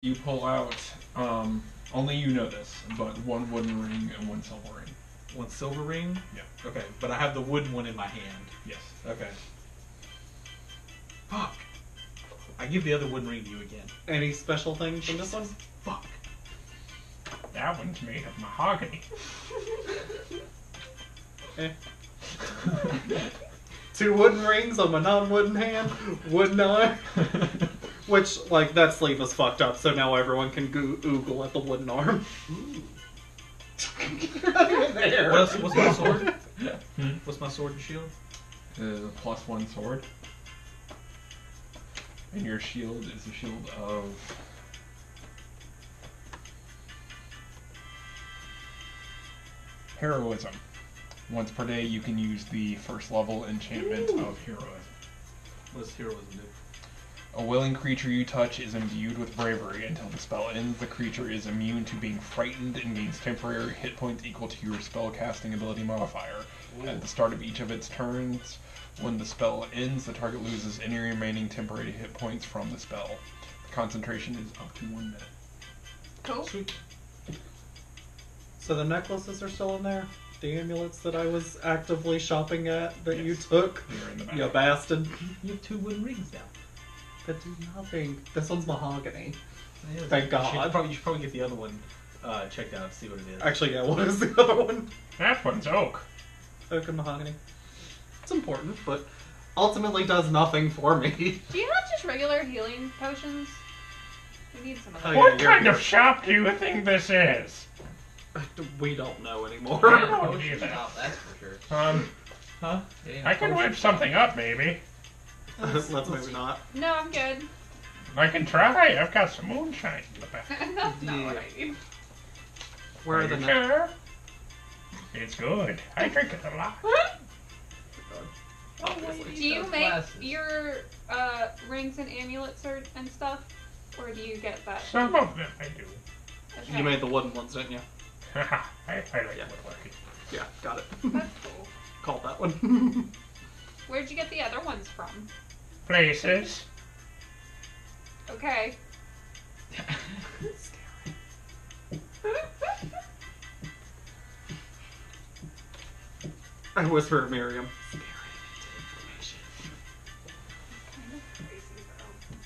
You pull out, only you know this, but one wooden ring and one silver ring. One silver ring? Yeah. Okay, but I have the wooden one in my hand. Yes. Okay. Fuck. I give the other wooden ring to you again. Any special things in this one? Fuck. That one's made of mahogany. Two wooden rings on my non-wooden hand, wooden arm. Which, like, that sleeve is fucked up, so now everyone can oogle at the wooden arm. There. What's my sword? What's my sword and shield? It is a +1 sword. And your shield is a shield of... heroism. Once per day, you can use the first level enchantment of heroism. What does heroism do? A willing creature you touch is imbued with bravery. Until the spell ends, the creature is immune to being frightened and gains temporary hit points equal to your spellcasting ability modifier. Ooh. At the start of each of its turns, when the spell ends, the target loses any remaining temporary hit points from the spell. The concentration is up to 1 minute. Cool. Sweet. So the necklaces are still in there? The amulets that I was actively shopping at that you took? They're in the back. You bastard. You have two wooden rings now. That do nothing. This one's mahogany. Yeah, Thank God. You should probably get the other one checked out and see what it is. Actually, yeah, what is the other one? That one's oak. Oak and mahogany. It's important, but ultimately does nothing for me. Do you have just regular healing potions? We need some of Oh, those. yeah, What you're kind here. of shop do you think this is? We don't know anymore. I don't either. That's for sure. Huh? I can whip something up, maybe. Let's maybe not. No, I'm good. I can try. I've got some moonshine in the back. That's not what I need. Where are Are the you necklaces? sure? It's good. I drink it a lot. Do you Those make glasses. your rings and amulets and stuff? Or do you get that? Some of them I do. Okay. You made the wooden ones, didn't you? Haha, I like Yeah. woodworking. Yeah, got it. That's cool. Called that one. Where'd you get the other ones from? Places. Okay. I whisper at Miriam. Kind of crazy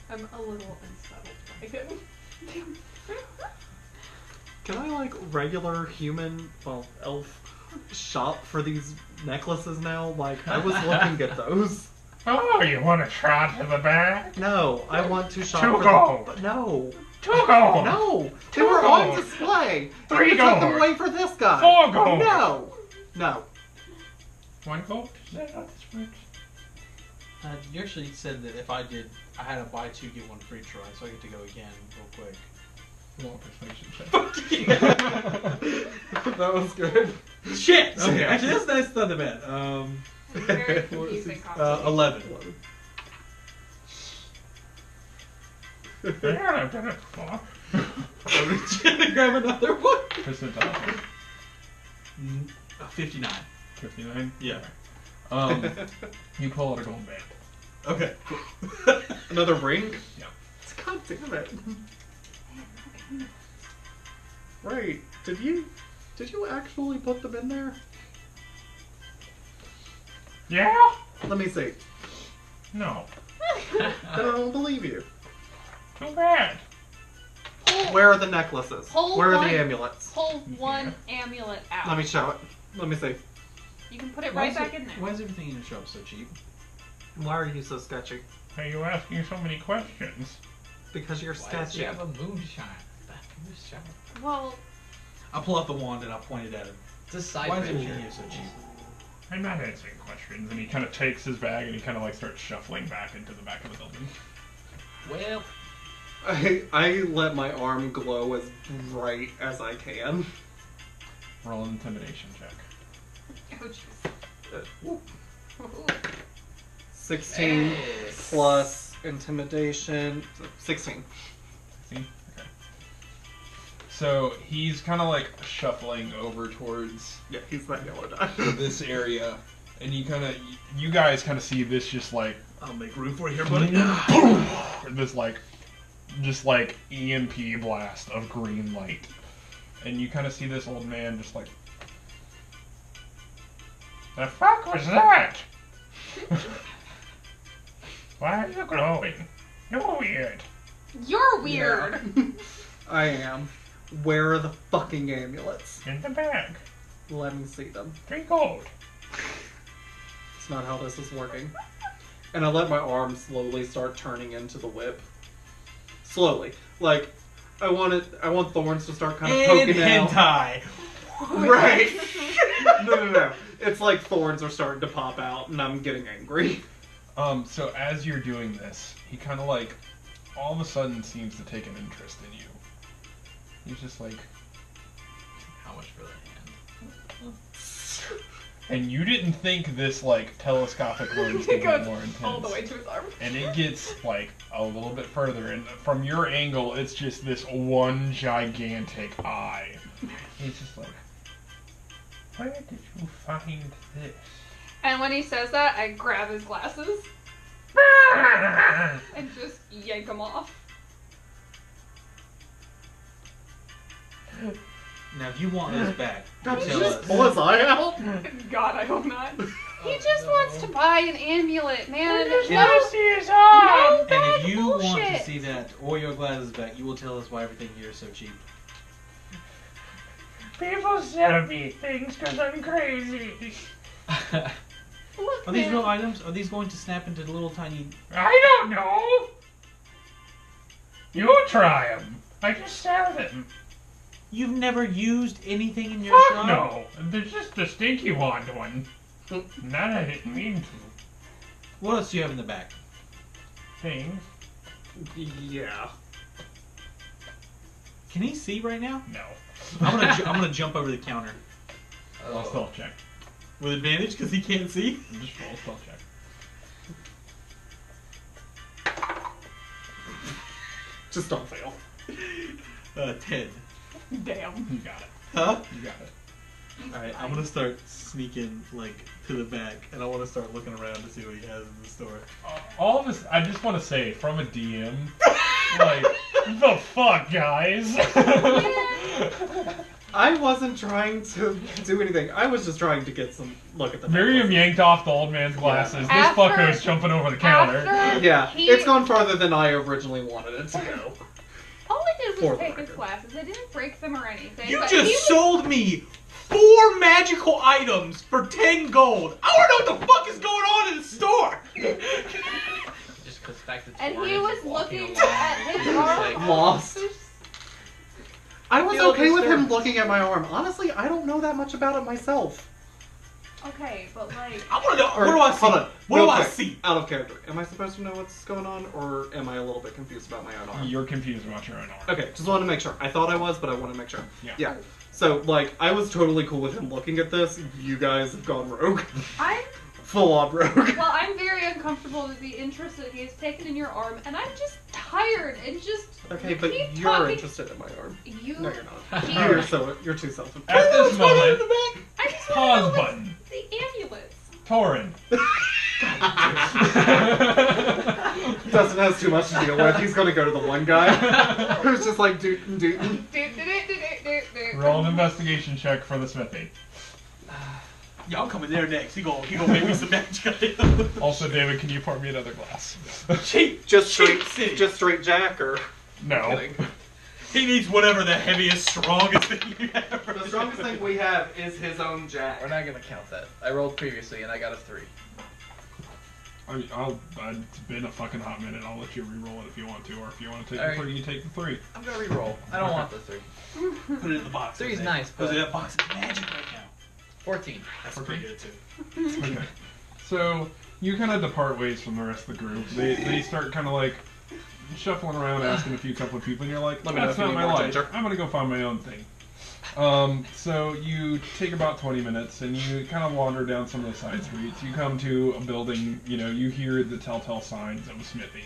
though. I'm a little unsettled by him. Can I, like, regular human, well, elf, shop for these necklaces now? Like, I was looking at those. Oh, you want to trot to the back? No, I want to shop 2 for gold. them. No. 2 gold. No. They 2 were on gold. display. 3 You took them gold. away for this guy. 4 gold. No. No. 1 gold? Is that how this works? You actually said that if I had a buy 2 get 1 free try, so I get to go again real quick. Roll a persuasion check. That was good. Shit! Okay, actually that's not that bad. Very confusing combination. 11. Yeah, I've done it before. I'm gonna grab another one. Percentile. 59. 59? Yeah. You pull out a gold band. Okay. Another ring? Yeah. God damn it. Right. Did you actually put them in there? Yeah? Let me see. No. Then I don't believe you. Too bad. Where are the necklaces? Pull Where are one. the amulets? Pull one amulet out. Let me show it. Let me see. You can put it right back in there. Why is everything in the shop so cheap? Why are you so sketchy? Are you asking so many questions? Because you're Why does sketchy. she have a moonshine? Moonshine. Well, I pull out the wand and I point it at him. It's a side Why is picture. everything here so cheap? I'm not answering questions. And he kind of takes his bag and he kind of like starts shuffling back into the back of the building. Well, I let my arm glow as bright as I can. Roll an intimidation check. oh jeez. Ooh. Ooh. 16 yes. plus intimidation. 16. See? Okay. So he's kind of like shuffling over towards Yeah, he's that yellow die. this area. And you guys kind of see this just like I'll make room for you here, buddy. this like just like EMP blast of green light. And you kind of see this old man just like, the fuck was that? Why are you glowing? You're weird. You're weird. I am. Where are the fucking amulets? In the bag. Let me see them. 3 gold. It's not how this is working. And I let my arm slowly start turning into the whip. Slowly. Like, I want Thorns to start kind of poking out. hentai. Right. No. It's like Thorns are starting to pop out and I'm getting angry. So as you're doing this, he kind of like, all of a sudden seems to take an interest in you. He's just like, How much for the hand? and you didn't think this like telescopic lens could It get goes more intense. all the way to his arm. And it gets like a little bit further, and from your angle, it's just this one gigantic eye. He's just like, where did you find this? And when he says that, I grab his glasses and just yank them off. Now, if you want those back, God, tell just us. pull his eye out. God, I hope not. He Oh, just no. wants to buy an amulet, man. There's Can no, I see his arm? no And bad if you want to bullshit. see that or your glasses back, you will tell us why everything here is so cheap. People sell me things because I'm crazy. Look, Are these man. real items? Are these going to snap into little tiny... I don't know. You try them. I just sell them. You've never used anything in your Fuck shop? no. There's just the stinky wand one. That I didn't mean to. What else do you have in the back? Things. Yeah. Can he see right now? No. I'm gonna jump over the counter. Roll a stealth check. With advantage, because he can't see? Just roll a stealth check. Just don't fail. 10. Damn. You got it. Huh? You got it. Alright, I'm gonna start sneaking, like, to the back, and I want to start looking around to see what he has in the store. All of this, I just want to say, from a DM, like, the fuck, guys? I wasn't trying to do anything. I was just trying to get some look at the Miriam necklace. yanked off the old man's glasses. This After- fucker's jumping over the counter. After Yeah, he, it's gone farther than I originally wanted it to go. all I did For was the take his record. glasses. I didn't break them or anything. You but just he was- sold me 4 magical items for 10 gold! I wanna know what the fuck is going on in the store! Just cuts back to And Torrance he was walking looking along, at and his he's arm. like, Lost. I was Feel okay with him disturbed. looking at my arm. Honestly, I don't know that much about it myself. Okay, but like, I wanna know, Or- what do I see? hold on, What real do I quick, see? Out of character. Am I supposed to know what's going on, or am I a little bit confused about my own arm? You're confused about your own arm. Okay, just wanted to make sure. I thought I was, but I want to make sure. Yeah. So, like, I was totally cool with him looking at this. You guys have gone rogue. I'm Full on rogue. well, I'm very uncomfortable with the interest that he has taken in your arm, and I'm just tired and just. Okay, you but keep you're talking- interested in my arm. You. No, you're not. He- You're too selfish. At this moment, I just pause wanna know button. what's the amulets. Torin. Dustin has too much to deal with. He's gonna go to the one guy who's just like dootin' dootin'. Roll an investigation check for the smithy. Yeah, I'm coming there next. He gonna make me some magic items. Also, David, can you pour me another glass? Cheap! Just Cheap straight, city. just straight Jack, or No. He needs whatever the heaviest, strongest thing you have. the strongest thing we have is his own Jack. We're not gonna count that. I rolled previously and I got a 3. It's been a fucking hot minute. I'll let you re-roll it if you want to, or if you want to take Alright. the 3, you take the 3. I'm gonna re-roll. I don't want the 3. Put it in the box. 3's Jose. nice, but Jose, that box is magic right now. 14. That's Okay. pretty good too. Okay. So you kind of depart ways from the rest of the group. They start kind of like shuffling around, asking a couple of people, and you're like, Let me know "That's if you not need my more life. ginger." I'm gonna go find my own thing." So you take about 20 minutes, and you kind of wander down some of the side streets. You come to a building. You know, you hear the telltale signs of a smithy.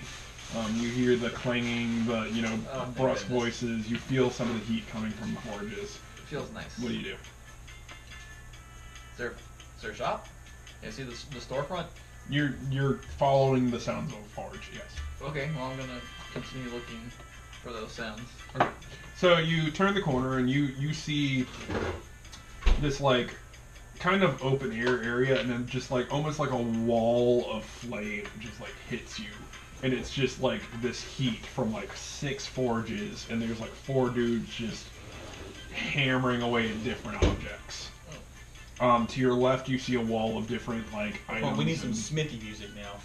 You hear the clanging, the Oh, thank brusque goodness. voices. You feel some of the heat coming from the forges. It feels nice. What do you do? Is there a shop? You see the storefront? You're following the sounds of a forge, yes. Okay, well I'm gonna continue looking for those sounds. Okay. So you turn the corner and you see this like kind of open air area, and then just like almost like a wall of flame just like hits you, and it's just like this heat from like 6 forges, and there's like 4 dudes just hammering away at different objects. To your left, you see a wall of different like items. Oh, we need some and- smithy music now.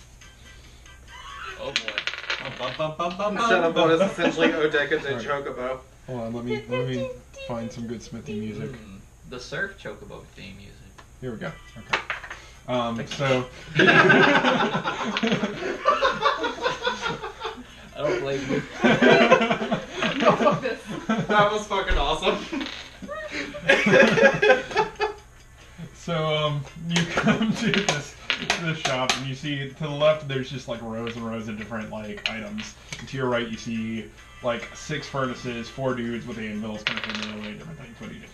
Oh boy. Instead of what is essentially Odeka de Alright. Chocobo. Hold on, let me find some good smithy music. The surf chocobo theme music. Here we go. Okay. So. I don't blame you. No, fuck this. That was fucking awesome. So you come to this shop and you see to the left there's just like rows and rows of different like items. And to your right you see like 6 furnaces, 4 dudes with anvils kind of hammering away at different things. What do you do?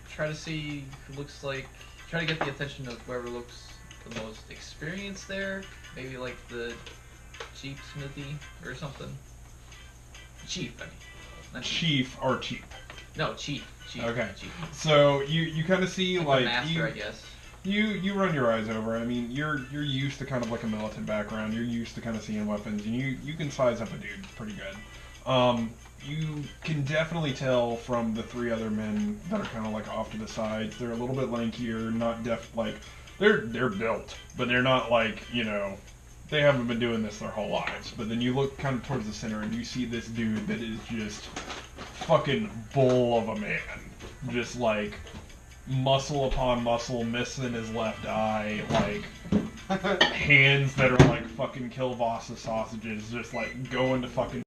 Try to see who looks like. Try to get the attention of whoever looks the most experienced there. Maybe like the chief smithy or something. Chief, I mean. Not Chief or cheap. No, chief. Chief. Okay. Chief. So you kind of see Like like the master, you, I guess. You run your eyes over. I mean, you're used to kind of like a militant background. You're used to kind of seeing weapons, and you can size up a dude pretty good. You can definitely tell from the 3 other men that are kind of like off to the sides. They're a little bit lankier, not like they're built, but they're not like, you know, they haven't been doing this their whole lives. But then you look kind of towards the center and you see this dude that is just fucking bull of a man, just like muscle upon muscle, missing his left eye, like hands that are like fucking kielbasa sausages, just like going to fucking